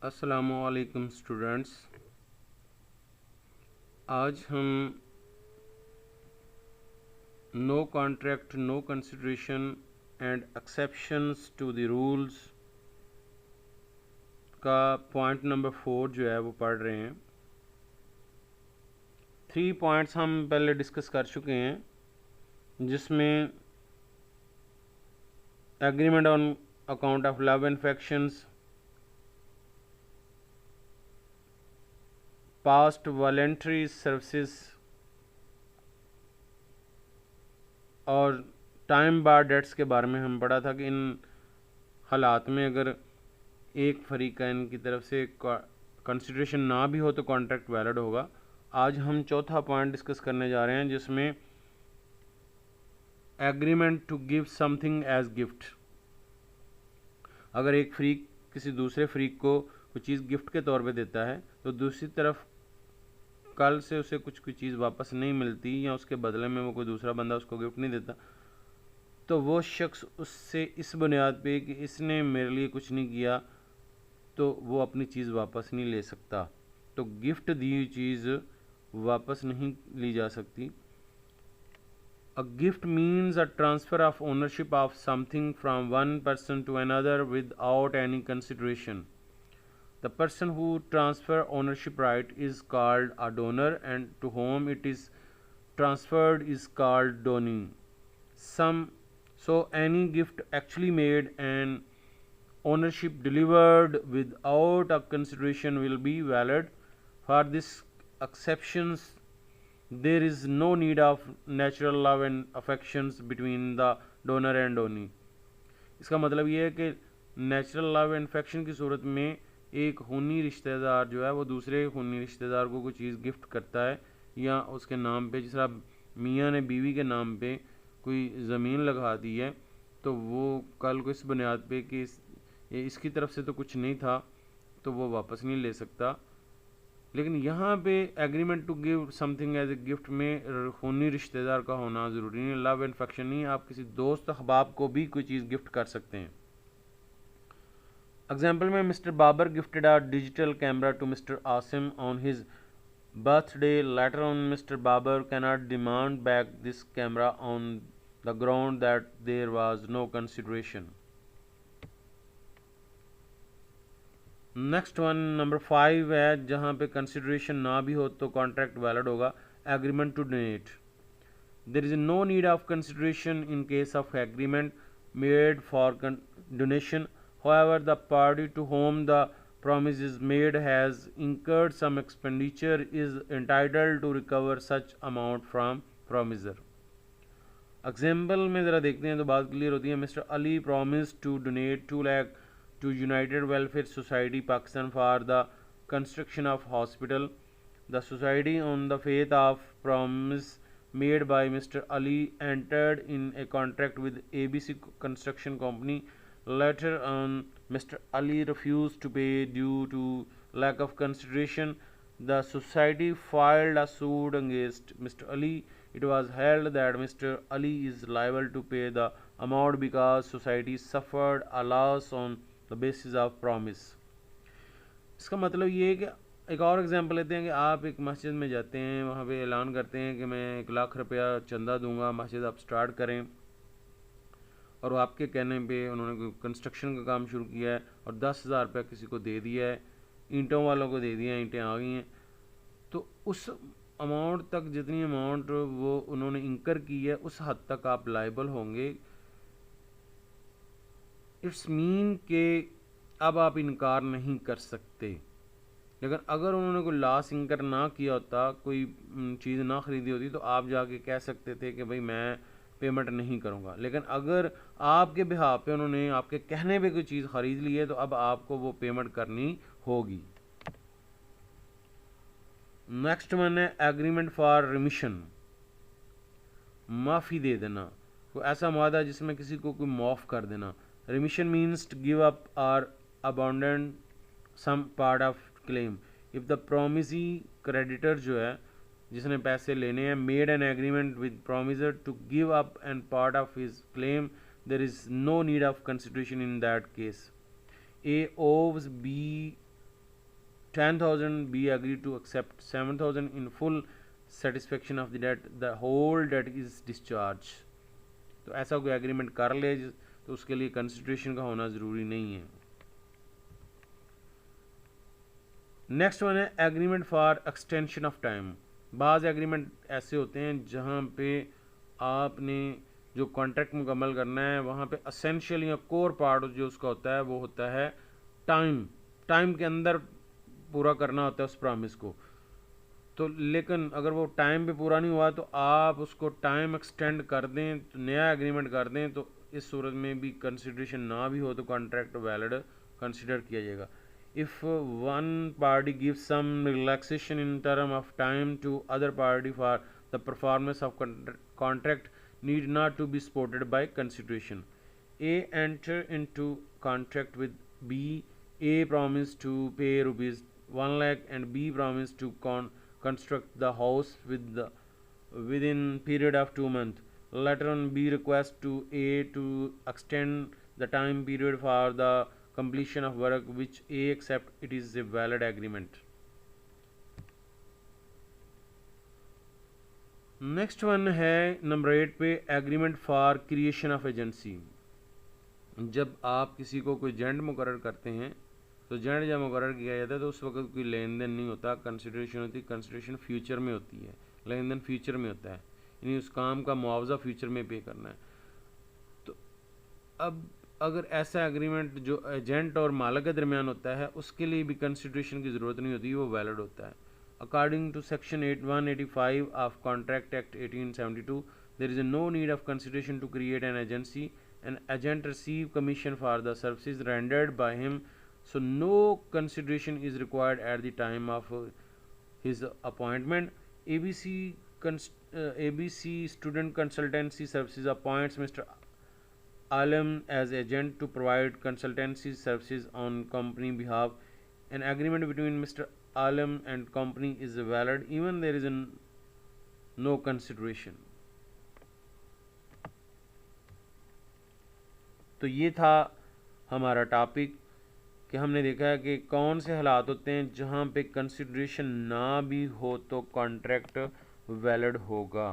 अस्सलामुअलैकुम स्टूडेंट्स। आज हम no contract no consideration and exceptions to the rules का पॉइंट नंबर 4 जो है वो पढ़ रहे हैं। 3 पॉइंट्स हम पहले डिस्कस कर चुके हैं, जिसमें agreement on account of love and affections, past voluntary services और टाइम बार डेट्स के बारे में हम पढ़ा था कि इन हालात में अगर एक फरीकैन की तरफ से कंसिडरेशन ना भी हो तो कॉन्ट्रैक्ट वैलिड होगा। आज हम चौथा पॉइंट डिस्कस करने जा रहे हैं, जिसमें agreement to give something as gift. अगर एक फ्रीक किसी दूसरे फ्रीक को कोई चीज़ गिफ्ट के तौर पे देता है तो दूसरी तरफ कल से उसे कोई चीज़ वापस नहीं मिलती या उसके बदले में वो कोई दूसरा बंदा उसको गिफ्ट नहीं देता, तो वो शख्स उससे इस बुनियाद पे कि इसने मेरे लिए कुछ नहीं किया तो वो अपनी चीज़ वापस नहीं ले सकता। तो गिफ्ट दी हुई चीज़ वापस नहीं ली जा सकती। A gift means a transfer of ownership of something from one person to another without any consideration. The person who transfer ownership right is called a donor, and to whom it is transferred is called donee. So any gift actually made and ownership delivered without a consideration will be valid. For this exceptions, there is no need of natural love and affections between the donor and donee. इसका मतलब ये है कि natural love and affection की सूरत में एक खूनी रिश्तेदार जो है वो दूसरे खूनी रिश्तेदार को कोई चीज़ गिफ्ट करता है या उसके नाम पे, जिस तरह मियाँ ने बीवी के नाम पे कोई ज़मीन लगा दी है, तो वो कल को इस बुनियाद पे कि इसकी तरफ से तो कुछ नहीं था तो वो वापस नहीं ले सकता। लेकिन यहाँ पे agreement to give something as a gift में खूनी रिश्तेदार का होना ज़रूरी नहीं, लव एंड अफेक्शन नहीं, आप किसी दोस्त अहबाब को भी कोई चीज़ गिफ्ट कर सकते हैं। एग्जाम्पल में mister Babar gifted a digital camera to mister Asim on his birthday. Later on mister Babar cannot demand back this camera on the ground that there was no consideration. Next one number 5 है, जहाँ पे consideration ना भी हो तो contract valid होगा। Agreement to donate, there is no need of consideration in case of agreement made for donation. However, the party to whom the promise is made has incurred some expenditure is entitled to recover such amount from promiser. Example में ज़रा देखते हैं तो बात clear होती है। Mister Ali promise to donate 2 lakh to United Welfare Society Pakistan for the construction of hospital. The society, on the faith of promise made by Mr. Ali, entered in a contract with ABC Construction Company. Later on, Mr. Ali refused to pay due to lack of consideration. The society filed a suit against Mr. Ali. It was held that Mr. Ali is liable to pay the amount because society suffered a loss on the basis of promise. इसका मतलब ये है कि एक और example लेते हैं कि आप एक मस्जिद में जाते हैं, वहाँ पे ऐलान करते हैं कि मैं 1 लाख रुपया चंदा दूंगा, मस्जिद आप स्टार्ट करें, और आपके कहने पे उन्होंने कंस्ट्रक्शन का काम शुरू किया है और 10,000 रुपया किसी को दे दिया है, ईंटों वालों को दे दिया, ईंटें आ गई हैं, तो उस अमाउंट तक, जितनी अमाउंट वो उन्होंने इंकर की है, उस हद तक आप लाइबल होंगे। इट्स मीन के अब आप इनकार नहीं कर सकते। लेकिन अगर उन्होंने कोई लॉस इंकर ना किया होता, कोई चीज़ ना ख़रीदी होती, तो आप जाके कह सकते थे कि भाई मैं पेमेंट नहीं करूँगा। लेकिन अगर आपके बिहाफ पे उन्होंने आपके कहने पे कोई चीज़ ख़रीद ली है तो अब आपको वो पेमेंट करनी होगी। नेक्स्ट वन है एग्रीमेंट फॉर रिमिशन, माफ़ी दे देना, कोई ऐसा मुआहदा जिसमें किसी को कोई माफ़ कर देना। Remission means to give up और abandon some part of claim. If the promisee creditor जो है जिसने पैसे लेने हैं made an agreement with promisor to give up an part of his claim, there is no need of consideration in that case. A owes B 10,000 B agree to accept 7,000 in full satisfaction of the debt, the whole debt is discharge. तो ऐसा कोई agreement कर ले तो उसके लिए consideration का होना ज़रूरी नहीं है। नेक्स्ट वन है agreement for extension of time. बाज़ एग्रीमेंट ऐसे होते हैं जहाँ पे आपने जो कॉन्ट्रैक्ट मुकम्मल करना है वहाँ पे असेंशियल या कोर पार्ट जो उसका होता है वो होता है टाइम के अंदर पूरा करना होता है उस प्रॉमिस को। तो लेकिन अगर वो टाइम पे पूरा नहीं हुआ तो आप उसको टाइम एक्सटेंड कर दें, तो नया एग्रीमेंट कर दें, तो इस सूरत में भी कंसिडरेशन ना भी हो तो कॉन्ट्रैक्ट वैलिड कंसिडर किया जाएगा। If one party give some relaxation in term of time to other party for the performance of contract need not to be supported by consideration. A enter into contract with B. A promised to pay rupees 1 lakh and B promised to construct the house within period of 2 months. Later on, B requests to A to extend the time period for the completion of work, which A accept. It is a valid agreement. Next one है number 8 पे agreement for creation of agency. जब आप किसी को कोई agent मुकर्रर करते हैं तो एजेंट जब मुकर्रर किया जाता है तो उस वक्त कोई लेन देन नहीं होता, कंसिडरेशन होती है। कंसिडरेशन फ्यूचर में होती है, लेन देन फ्यूचर में होता है, यानी उस काम का मुआवजा फ्यूचर में पे करना है। तो अब अगर ऐसा एग्रीमेंट जो एजेंट और मालिक के दरमियान होता है उसके लिए भी कंसिडरेशन की ज़रूरत नहीं होती, वो वैलिड होता है। According to Section 185 of Contract Act 1872, there is no need of consideration to create an agency. An agent receive commission for the services rendered by him, so no consideration is required at the time of his appointment. ABC Student Consultancy Services appoints Mr. Alam as agent to provide consultancy services on company behalf. An agreement between Mr. Alam and company is valid even there is no consideration. तो ये था हमारा topic कि हमने देखा है कि कौन से हालात होते हैं जहाँ पे कंसिडरेशन ना भी हो तो कॉन्ट्रैक्ट वैलिड होगा।